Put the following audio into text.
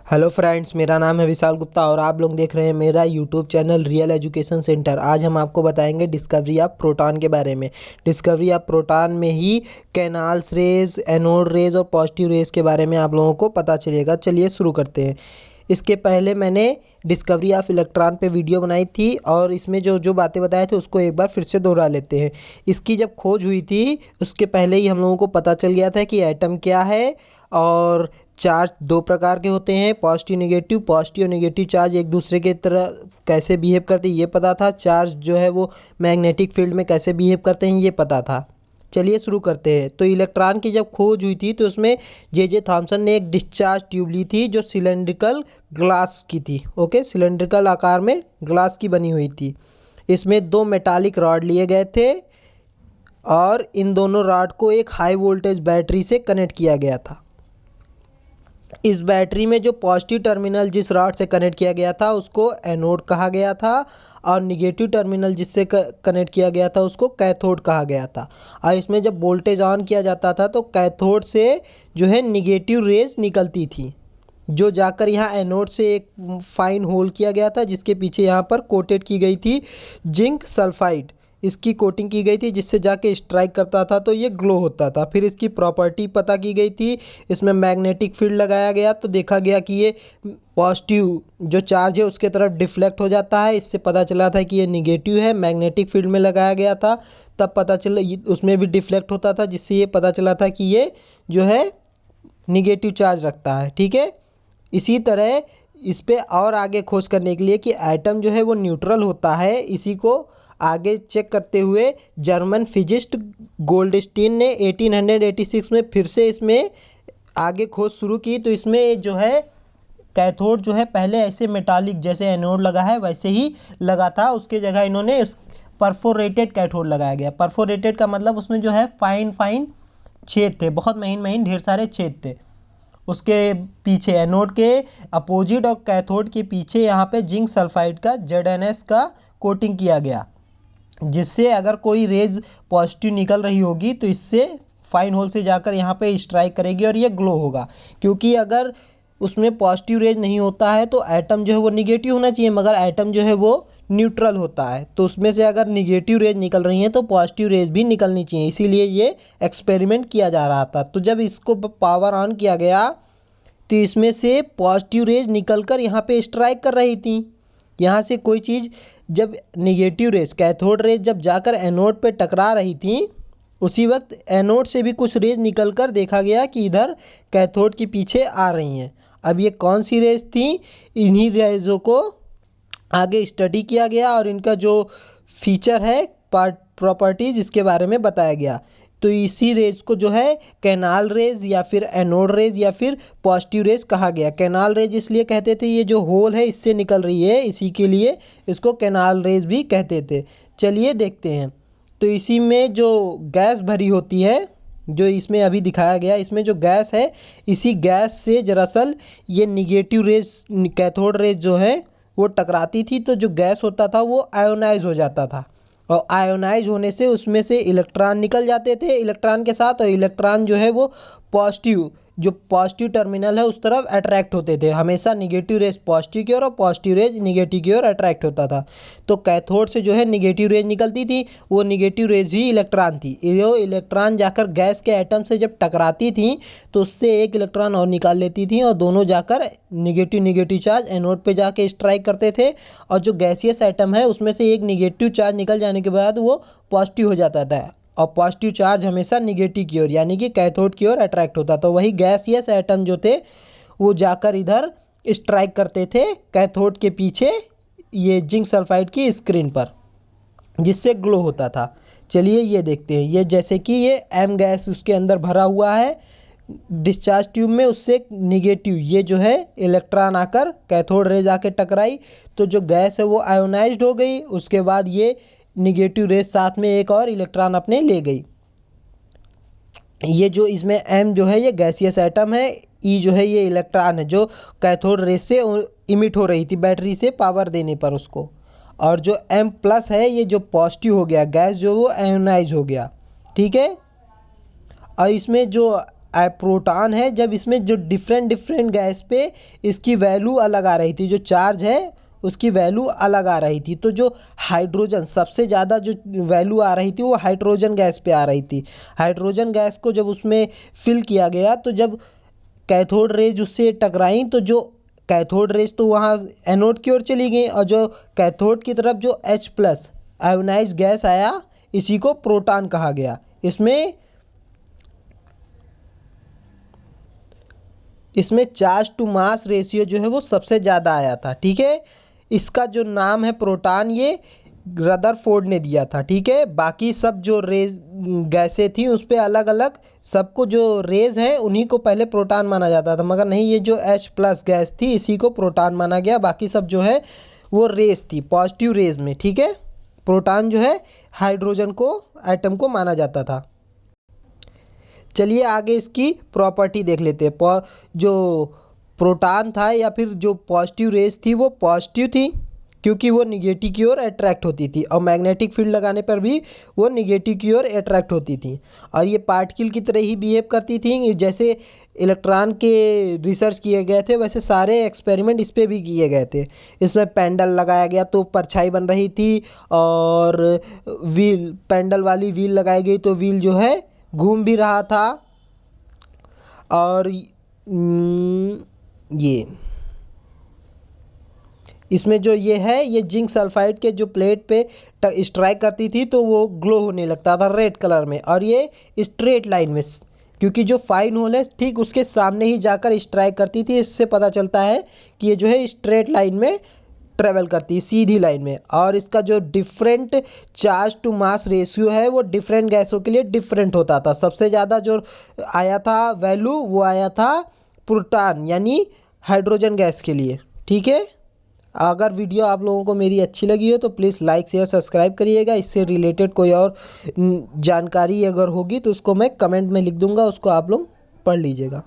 Hello friends, मेरा नाम है विशाल गुप्ता और आप लोग देख रहे हैं मेरा YouTube channel real education centre. आज हम आपको बताएंगे डिस्कवरी ऑफ प्रोटॉन के बारे में। डिस्कवरी ऑफ प्रोटॉन में ही कैनाल्स रेज, एनोड रेज और पॉजिटिव रेज के बारे में आप लोगों को पता चलेगा। चलिए शुरू करते हैं। इसके पहले मैंने डिस्कवरी ऑफ इलेक्ट्रॉन पे वीडियो बनाई थी और इसमें जो जो बातें बताए थे उसको एक बार फिर से दोहरा लेते हैं। इसकी जब खोज हुई थी उसके पहले ही हम लोगों को पता चल गया था कि एटम क्या है और चार्ज दो प्रकार के होते हैं, positive negative. Positive negative charge एक दूसरे के तरह कैसे बिहेव करते हैं ये पता था। चार्ज जो है वो मैग्नेटिक फील्ड में कैसे बिहेव करते हैं ये पता था। चलिए शुरू करते हैं। तो इलेक्ट्रॉन की जब खोज हुई थी तो उसमें जे थॉमसन ने एक डिस्चार्ज ट्यूब ली थी जो सिलेंड्रिकल ग्लास की थी। ओके, सिलेंड्रिकल आकार में ग्लास की बनी हुई थी। इसमें दो मेटालिक रॉड लिए गए थे और इन दोनों रॉड को एक हाई वोल्टेज बैटरी से कनेक्ट किया गया था। इस बैटरी में जो पॉजिटिव टर्मिनल जिस रॉड से कनेक्ट किया गया था उसको एनोड कहा गया था और निगेटिव टर्मिनल जिससे कनेक्ट किया गया था उसको कैथोड कहा गया था। और इसमें जब वोल्टेज ऑन किया जाता था तो कैथोड से जो है निगेटिव रेज निकलती थी जो जाकर यहाँ एनोड से एक फाइन होल किया गया था जिसके पीछे यहाँ पर कोटेड की गई थी जिंक सल्फाइड। इसकी कोटिंग की गई थी जिससे जाके स्ट्राइक करता था तो ये ग्लो होता था। फिर इसकी प्रॉपर्टी पता की गई थी। इसमें मैग्नेटिक फील्ड लगाया गया तो देखा गया कि ये पॉजिटिव जो चार्ज है उसके तरफ डिफ्लेक्ट हो जाता है। इससे पता चला था कि ये निगेटिव है। मैग्नेटिक फील्ड में लगाया गया था तब पता चला उसमें भी डिफ्लेक्ट होता था जिससे ये पता चला था कि ये जो है निगेटिव चार्ज रखता है। ठीक है, इसी तरह इस पे और आगे खोज करने के लिए कि एटम जो है वो न्यूट्रल होता है, इसी को आगे चेक करते हुए जर्मन फिजिस्ट गोल्डस्टीन ने 1886 में फिर से इसमें आगे खोज शुरू की। तो इसमें जो है कैथोड जो है पहले ऐसे मेटालिक जैसे एनोड लगा है वैसे ही लगा था, उसके जगह इन्होंने परफोरेटेड कैथोड लगाया गया। परफोरेटेड का मतलब उसमें जो है फाइन फाइन छेद थे, बहुत महीन महीन ढेर सारे छेद थे। उसके पीछे एनोड के अपोजिट और कैथोड के पीछे यहाँ पे जिंक सल्फाइड का ZnS का कोटिंग किया गया जिससे अगर कोई रेज पॉजिटिव निकल रही होगी तो इससे फाइन होल से जाकर यहाँ पे स्ट्राइक करेगी और ये ग्लो होगा। क्योंकि अगर उसमें पॉजिटिव रेज नहीं होता है तो एटम जो है वो निगेटिव होना चाहिए, मगर एटम जो है वो न्यूट्रल होता है तो उसमें से अगर निगेटिव रेज निकल रही हैं तो पॉजिटिव रेज भी निकलनी चाहिए। इसीलिए ये एक्सपेरिमेंट किया जा रहा था। तो जब इसको पावर ऑन किया गया तो इसमें से पॉजिटिव रेज निकलकर यहाँ पे स्ट्राइक कर रही थी। यहाँ से कोई चीज़ जब निगेटिव रेज कैथोड रेज जब जाकर एनोड पे टकरा रही थी उसी वक्त एनोड से भी कुछ रेज निकलकर देखा गया कि इधर कैथोड के पीछे आ रही हैं। अब ये कौन सी रेज थी, इन्हीं रेजों को आगे स्टडी किया गया और इनका जो फीचर है पार्ट प्रॉपर्टीज इसके बारे में बताया गया। तो इसी रेज को जो है कैनाल रेज या फिर एनोड रेज या फिर पॉजिटिव रेज कहा गया। कैनाल रेज इसलिए कहते थे ये जो होल है इससे निकल रही है, इसी के लिए इसको कैनाल रेज भी कहते थे। चलिए देखते हैं। तो इसी में जो गैस भरी होती है जो इसमें अभी दिखाया गया, इसमें जो गैस है इसी गैस से दरअसल ये निगेटिव रेज कैथोड रेज जो है वो टकराती थी तो जो गैस होता था वो आयोनाइज हो जाता था और आयोनाइज होने से उसमें से इलेक्ट्रॉन निकल जाते थे इलेक्ट्रॉन के साथ, और इलेक्ट्रॉन जो है वो पॉजिटिव जो पॉजिटिव टर्मिनल है उस तरफ अट्रैक्ट होते थे। हमेशा निगेटिव रेज पॉजिटिव की ओर और पॉजिटिव रेज निगेटिव की ओर अट्रैक्ट होता था। तो कैथोड से जो है निगेटिव रेज निकलती थी, वो निगेटिव रेज ही इलेक्ट्रॉन थी। ये इलेक्ट्रॉन जाकर गैस के एटम से जब टकराती थी तो उससे एक इलेक्ट्रॉन और निकाल लेती थी और दोनों जाकर निगेटिव निगेटिव चार्ज एनोड पे जाके स्ट्राइक करते थे। और जो गैसियस एटम है उसमें से एक निगेटिव चार्ज निकल जाने के बाद वो पॉजिटिव हो जाता था और पॉजिटिव चार्ज हमेशा निगेटिव की ओर यानी कि कैथोड की ओर अट्रैक्ट होता। तो वही गैसियस एटम जो थे वो जाकर इधर स्ट्राइक करते थे कैथोड के पीछे ये जिंक सल्फाइड की स्क्रीन पर जिससे ग्लो होता था। चलिए ये देखते हैं। ये जैसे कि ये एम गैस उसके अंदर भरा हुआ है डिस्चार्ज ट्यूब में, उससे निगेटिव ये जो है इलेक्ट्रॉन आकर कैथोड रेज आके टकराई तो जो गैस है वो आयोनाइज्ड हो गई। उसके बाद ये निगेटिव रेज साथ में एक और इलेक्ट्रॉन अपने ले गई। ये जो इसमें एम जो है ये गैसियस एटम है, ई जो है ये इलेक्ट्रॉन है जो कैथोड रेज से इमिट हो रही थी बैटरी से पावर देने पर उसको, और जो एम प्लस है ये जो पॉजिटिव हो गया गैस जो वो आयोनाइज हो गया। ठीक है, और इसमें जो प्रोटॉन है, जब इसमें जो डिफरेंट डिफरेंट गैस पे इसकी वैल्यू अलग आ रही थी, जो चार्ज है उसकी वैल्यू अलग आ रही थी। तो जो हाइड्रोजन सबसे ज़्यादा जो वैल्यू आ रही थी वो हाइड्रोजन गैस पे आ रही थी। हाइड्रोजन गैस को जब उसमें फिल किया गया तो जब कैथोड रेज उससे टकराई तो जो कैथोड रेज तो वहाँ एनोड की ओर चली गई और जो कैथोड की तरफ जो H+ आयोनाइज गैस आया इसी को प्रोटॉन कहा गया। इसमें चार्ज टू मास रेशियो जो है वो सबसे ज़्यादा आया था। ठीक है, इसका जो नाम है प्रोटॉन ये रदरफोर्ड ने दिया था। ठीक है, बाकी सब जो रेज गैसें थी उस पर अलग अलग सबको जो रेज है उन्हीं को पहले प्रोटॉन माना जाता था, मगर नहीं, ये जो H+ गैस थी इसी को प्रोटॉन माना गया। बाकी सब जो है वो रेज थी, पॉजिटिव रेज में। ठीक है, प्रोटॉन जो है हाइड्रोजन को एटम को माना जाता था। चलिए आगे इसकी प्रॉपर्टी देख लेते हैं। जो प्रोटॉन था या फिर जो पॉजिटिव रेज थी वो पॉजिटिव थी क्योंकि वो निगेटिव की ओर अट्रैक्ट होती थी, और मैग्नेटिक फील्ड लगाने पर भी वो निगेटिव की ओर अट्रैक्ट होती थी। और ये पार्टिकल की तरह ही बिहेव करती थी, जैसे इलेक्ट्रॉन के रिसर्च किए गए थे वैसे सारे एक्सपेरिमेंट इस पर भी किए गए थे। इसमें पेंडल लगाया गया तो परछाई बन रही थी, और व्हील, पेंडल वाली व्हील लगाई गई तो व्हील जो है घूम भी रहा था। और ये इसमें जो ये है ये जिंक सल्फाइड के जो प्लेट पे स्ट्राइक करती थी तो वो ग्लो होने लगता था रेड कलर में, और ये स्ट्रेट लाइन में, क्योंकि जो फाइन होल है ठीक उसके सामने ही जाकर स्ट्राइक करती थी। इससे पता चलता है कि ये जो है स्ट्रेट लाइन में ट्रेवल करती है, सीधी लाइन में। और इसका जो different charge to mass ratio है वो डिफरेंट गैसों के लिए डिफरेंट होता था। सबसे ज़्यादा जो आया था वैल्यू वो आया था प्रोटॉन यानी हाइड्रोजन गैस के लिए। ठीक है, अगर वीडियो आप लोगों को मेरी अच्छी लगी हो तो प्लीज़ लाइक शेयर सब्सक्राइब करिएगा। इससे रिलेटेड कोई और जानकारी अगर होगी तो उसको मैं कमेंट में लिख दूंगा, उसको आप लोग पढ़ लीजिएगा।